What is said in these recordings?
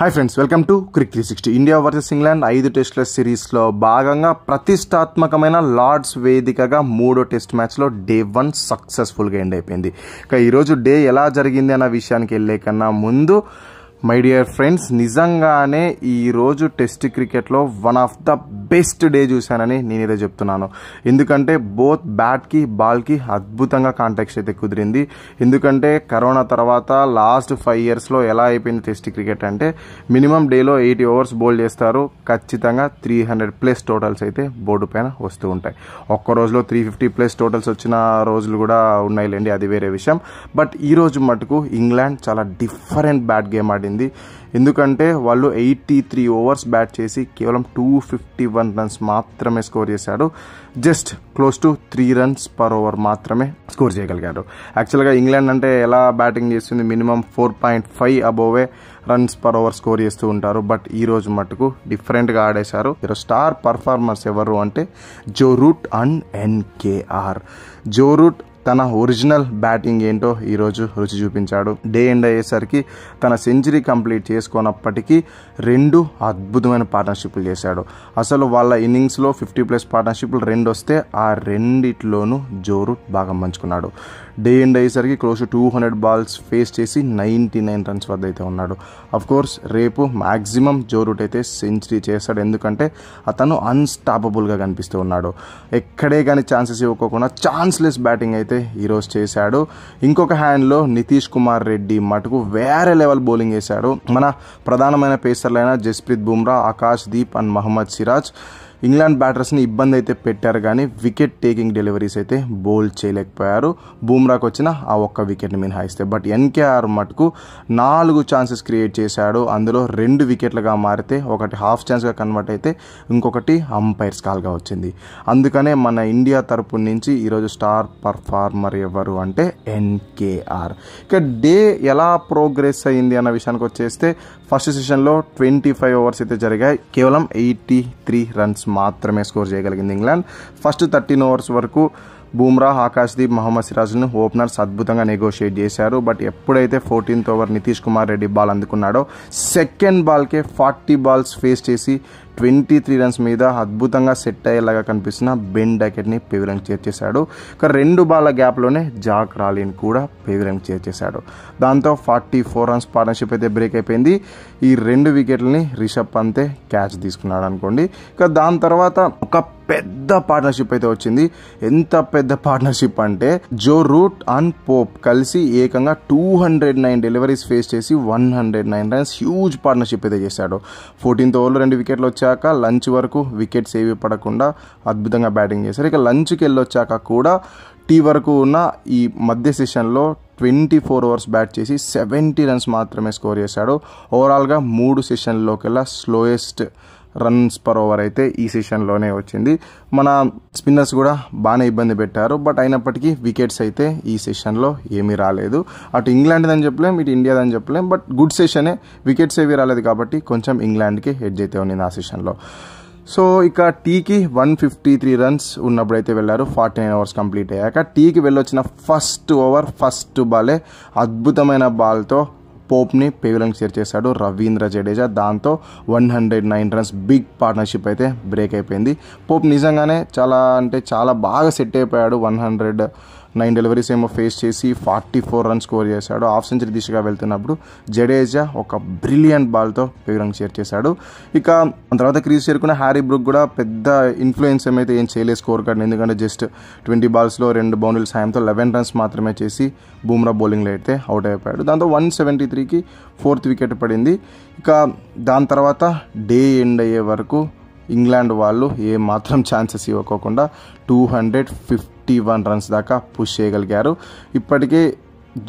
Hi friends, welcome to Crick 360. India versus England 5 టెస్టుల సిరీస్లో భాగంగా ప్రతిష్టాత్మకమైన లార్డ్స్ వేదికగా 3వ టెస్ట్ మ్యాచ్లో డే 1 సక్సెస్ఫుల్గా ఎండ్ అయిపోయింది. ఇక ఈరోజు డే ఎలా జరిగింది అన్న విషయానికి వెళ్ళే కన్నా ముందు మై డియర్ ఫ్రెండ్స్, నిజంగానే ఈరోజు టెస్ట్ క్రికెట్లో one of the best day చూశానని నేనైతే చెప్తున్నాను. ఎందుకంటే బోత్ బ్యాట్కి బాల్కి అద్భుతంగా కాంటాక్ట్స్ అయితే కుదిరింది. ఎందుకంటే కరోనా తర్వాత లాస్ట్ 5 ఇయర్స్లో ఎలా అయిపోయింది టెస్ట్ క్రికెట్ అంటే మినిమం డేలో 80 ఓవర్స్ బౌల్ చేస్తారు. ఖచ్చితంగా 300+ టోటల్స్ అయితే బోర్డు పైన వస్తూ ఉంటాయి. ఒక్క రోజులో 350+ టోటల్స్ వచ్చిన రోజులు కూడా ఉన్నాయిలేండి, అది వేరే విషయం. బట్ ఈ రోజు మటుకు ఇంగ్లాండ్ చాలా డిఫరెంట్ బ్యాట్ గేమ్ ఆడింది. ఎందుకంటే వాళ్ళు 83 ఓవర్స్ బ్యాట్ చేసి కేవలం 251 రన్స్ మాత్రమే స్కోర్ చేశాడు. Just close to 3 runs per over మాత్రమే స్కోర్ చేయగలిగాడు. యాక్చువల్గా ఇంగ్లాండ్ అంటే ఎలా బ్యాటింగ్ చేస్తుంది, minimum 4.5 above runs per over score చేస్తూ ఉంటారు. బట్ ఈ రోజు మటుకు డిఫరెంట్గా ఆడేశారు. స్టార్ పర్ఫార్మర్స్ ఎవరు అంటే Joe Root and NKR. Joe Root తన ఒరిజినల్ బ్యాటింగ్ ఏంటో ఈరోజు రుచి చూపించాడు. డే ఎండ్ అయ్యేసరికి తన సెంచరీ కంప్లీట్ చేసుకున్నప్పటికీ 2 అద్భుతమైన పార్ట్నర్షిప్లు చేశాడు. అసలు వాళ్ళ ఇన్నింగ్స్లో 50+ పార్ట్నర్షిప్లు 2 వస్తే ఆ రెండిట్లోనూ జో రూట్ బాగా మంచుకున్నాడు. డే ఎండ్ అయ్యేసరికి క్లోజ్ టు 200 బాల్స్ ఫేస్ చేసి 99 రన్స్ వద్ద అయితే ఉన్నాడు. అఫ్కోర్స్ రేపు మ్యాక్సిమం జో రూట్ అయితే సెంచరీ చేస్తాడు. ఎందుకంటే అతను అన్స్టాపబుల్గా కనిపిస్తూ ఉన్నాడు. ఎక్కడే కానీ ఛాన్సెస్ ఇవ్వకుండా ఛాన్స్లెస్ బ్యాటింగ్ అయితే ఈరోజు చేశాడు. ఇంకొక హ్యాండ్లో నితీష్ కుమార్ రెడ్డి మటుకు వేరే లెవెల్ బౌలింగ్ వేశాడు. మన ప్రధానమైన పేసర్లైన జస్ప్రీత్ బుమ్రా, ఆకాష్ దీప్ అండ్ మహమ్మద్ సిరాజ్ ఇంగ్లాండ్ బ్యాటర్స్ని ఇబ్బంది అయితే పెట్టారు, కానీ వికెట్ టేకింగ్ డెలివరీస్ అయితే బౌల్ చేయలేకపోయారు. బూమ్రాకు వచ్చిన ఆ ఒక్క వికెట్ని మినహాయిస్తే. బట్ ఎన్కేఆర్ మటుకు 4 ఛాన్సెస్ క్రియేట్ చేశాడు. అందులో 2 వికెట్లుగా మారితే ఒకటి హాఫ్ ఛాన్స్గా కన్వర్ట్ అయితే ఇంకొకటి అంపైర్స్ కాల్గా వచ్చింది. అందుకనే మన ఇండియా తరపు నుంచి ఈరోజు స్టార్ పర్ఫార్మర్ ఎవరు అంటే ఎన్కేఆర్. ఇక డే ఎలా ప్రోగ్రెస్ అయింది అన్న విషయానికి వచ్చేస్తే ఫస్ట్ సెషన్లో 25 ఓవర్స్ అయితే జరిగాయి. కేవలం 83 రన్స్ మాత్రమే స్కోర్ చేయగలిగింది ఇంగ్లాండ్. ఫస్ట్ 13 ఓవర్స్ వరకు బూమ్రా, ఆకాష్ దీప్, మహమ్మద్ సిరాజ్ను ఓపెనర్స్ అద్భుతంగా నెగోషియేట్ చేశారు. బట్ ఎప్పుడైతే 14th over Nitish Kumar Reddy ball అందుకున్నాడో సెకండ్ బాల్కే 40 బాల్స్ ఫేస్ చేసి 23 రన్స్ మీద అద్భుతంగా సెట్ అయ్యేలాగా కనిపిస్తున్న బెన్ డకెట్ని పెవిలియన్కి చేర్చేశాడు. ఇక 2 బాల్ల గ్యాప్లోనే జాక్ రాలిన్ కూడా పెవిలియన్కి చేర్చేశాడు. దాంతో 44 రన్స్ పార్ట్నర్షిప్ అయితే బ్రేక్ అయిపోయింది. ఈ 2 వికెట్లని రిషబ్ పంతే క్యాచ్ తీసుకున్నాడు అనుకోండి. ఇక దాని తర్వాత ఒక పెద్ద పార్ట్నర్షిప్ అయితే వచ్చింది. ఎంత పెద్ద పార్ట్నర్షిప్ అంటే జో రూట్ అండ్ పోప్ కలిసి ఏకంగా 209 డెలివరీస్ ఫేస్ చేసి 109 రన్స్ హ్యూజ్ పార్ట్నర్షిప్ అయితే చేశాడు. 14th ఓవర్లో 2 వికెట్లు వచ్చాక లంచ్ వరకు వికెట్స్ ఏవి పడకుండా అద్భుతంగా బ్యాటింగ్ చేశారు. ఇక లంచ్కి వెళ్ళొచ్చాక కూడా టీ వరకు ఉన్న ఈ మధ్య సెషన్లో 24 ఓవర్స్ బ్యాట్ చేసి 70 రన్స్ మాత్రమే స్కోర్ చేశాడు. ఓవరాల్గా 3 సెషన్లోకెల్లా స్లోయెస్ట్ రన్స్ per over అయితే ఈ సెషన్లోనే వచ్చింది. మన స్పిన్నర్స్ కూడా బాగానే ఇబ్బంది పెట్టారు. బట్ అయినప్పటికీ వికెట్స్ అయితే ఈ సెషన్లో ఏమీ రాలేదు. అటు ఇంగ్లాండ్దని చెప్పలేం, ఇటు ఇండియాదని చెప్పలేం. బట్ గుడ్ సెషనే, వికెట్స్ ఏవి రాలేదు కాబట్టి కొంచెం ఇంగ్లాండ్కి హెడ్జ్ అయితే ఉంది ఆ సెషన్లో. సో ఇక టీకి 153 రన్స్ ఉన్నప్పుడైతే వెళ్ళారు. 49 ఓవర్స్ కంప్లీట్ అయ్యాక టీకి వెళ్ళొచ్చిన ఫస్ట్ ఓవర్ ఫస్ట్ బాలే అద్భుతమైన బాల్తో పోప్ని పెవిలియన్కి చేర్చేశాడు రవీంద్ర జడేజా. దాంతో 109 రన్స్ బిగ్ పార్ట్నర్షిప్ అయితే బ్రేక్ అయిపోయింది. పోప్ నిజంగానే చాలా బాగా సెట్ అయిపోయాడు. 109 డెలివరీస్ ఏమో ఫేస్ చేసి 44 రన్స్ స్కోర్ చేశాడు. హాఫ్ సెంచరీ దిశగా వెళ్తున్నప్పుడు జడేజా ఒక బ్రిలియంట్ బాల్తో పెవిలియన్కి చేర్చేశాడు. ఇక తర్వాత క్రీజ్ చేరుకున్న హ్యారీ బ్రూక్ కూడా పెద్ద ఇన్ఫ్లుయెన్స్ ఏమైతే ఏం చేయలేదు స్కోర్ కార్డ్. ఎందుకంటే జస్ట్ 20 బాల్స్లో 2 బౌండరీల సాయంతో 11 రన్స్ మాత్రమే చేసి బూమ్రా బౌలింగ్లో అయితే అవుట్ అయిపోయాడు. దాంతో 173కి 4th వికెట్ పడింది. ఇక దాని తర్వాత డే ఎండ్ అయ్యే వరకు ఇంగ్లాండ్ వాళ్ళు ఏ మాత్రం ఛాన్సెస్ ఇవ్వకోకుండా 251 రన్స్ దాకా పుష్ చేయగలిగారు. ఇప్పటికే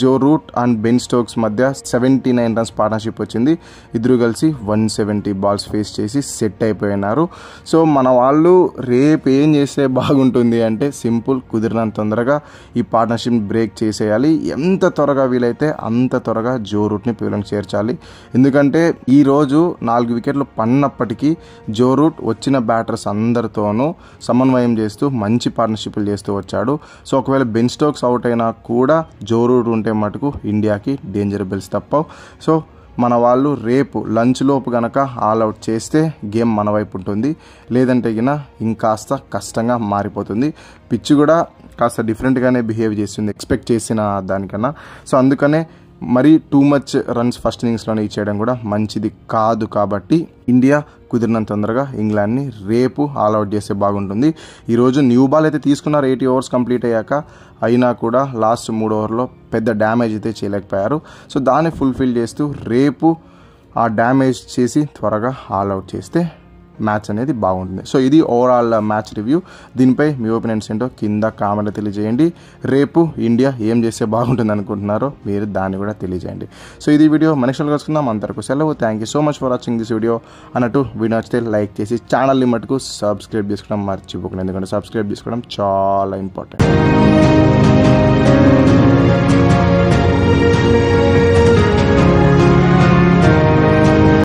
Joe Root and Ben Stokes మధ్య 79 రన్స్ పార్ట్నర్షిప్ వచ్చింది. ఇద్దరు కలిసి 170 బాల్స్ ఫేస్ చేసి సెట్ అయిపోయినారు. సో మన వాళ్ళు రేపు ఏం చేస్తే బాగుంటుంది అంటే సింపుల్, కుదిరినంత తొందరగా ఈ పార్ట్నర్షిప్ బ్రేక్ చేసేయాలి. ఎంత త్వరగా వీలైతే అంత త్వరగా జో రూట్ని పెవిలియన్కి చేర్చాలి. ఎందుకంటే ఈరోజు 4 వికెట్లు పడినప్పటికీ జో రూట్ వచ్చిన బ్యాటర్స్ అందరితోనూ సమన్వయం చేస్తూ మంచి పార్ట్నర్షిప్లు చేస్తూ వచ్చాడు. సో ఒకవేళ బెన్ స్టోక్స్ అవుట్ అయినా కూడా జో రూట్ ఉంటే మటుకు ఇండియాకి డేంజర్ బెల్స్ తప్పవు. సో మన వాళ్ళు రేపు లంచ్ లోపు గనక ఆల్అవుట్ చేస్తే గేమ్ మన వైపు ఉంటుంది, లేదంటే గిన ఇంకాస్త కష్టంగా మారిపోతుంది. పిచ్ కూడా కాస్త డిఫరెంట్గానే బిహేవ్ చేస్తుంది ఎక్స్పెక్ట్ చేసిన దానికన్నా. సో అందుకనే మరీ టూ మచ్ రన్స్ ఫస్ట్ ఇన్నింగ్స్లోనే ఇచ్చేయడం కూడా మంచిది కాదు. కాబట్టి ఇండియా కుదిరినంత తొందరగా ఇంగ్లాండ్ని రేపు ఆల్అవుట్ చేస్తే బాగుంటుంది. ఈరోజు న్యూ బాల్ అయితే తీసుకున్నారు 80 ఓవర్స్ కంప్లీట్ అయ్యాక, అయినా కూడా లాస్ట్ 3 ఓవర్లో పెద్ద డ్యామేజ్ అయితే చేయలేకపోయారు. సో దాన్ని ఫుల్ఫిల్ చేస్తూ రేపు ఆ డ్యామేజ్ చేసి త్వరగా ఆల్అవుట్ చేస్తే మ్యాచ్ అనేది బాగుంటుంది. సో ఇది ఓవరాల్ మ్యాచ్ రివ్యూ. దీనిపై మీ ఒపీనియన్స్ ఏంటో కింద కామెంట్లో తెలియజేయండి. రేపు ఇండియా ఏం చేస్తే బాగుంటుంది అనుకుంటున్నారో మీరు దాన్ని కూడా తెలియజేయండి. సో ఇది వీడియో మనకి కలుసుకుందాం. అంతవరకు సెలవు. Thank you so much for watching this video. అన్నట్టు వీడియో నచ్చితే లైక్ చేసి ఛానల్ని మటుకు సబ్స్క్రైబ్ చేసుకోవడం మర్చిపోకండి, ఎందుకంటే సబ్స్క్రైబ్ చేసుకోవడం చాలా ఇంపార్టెంట్.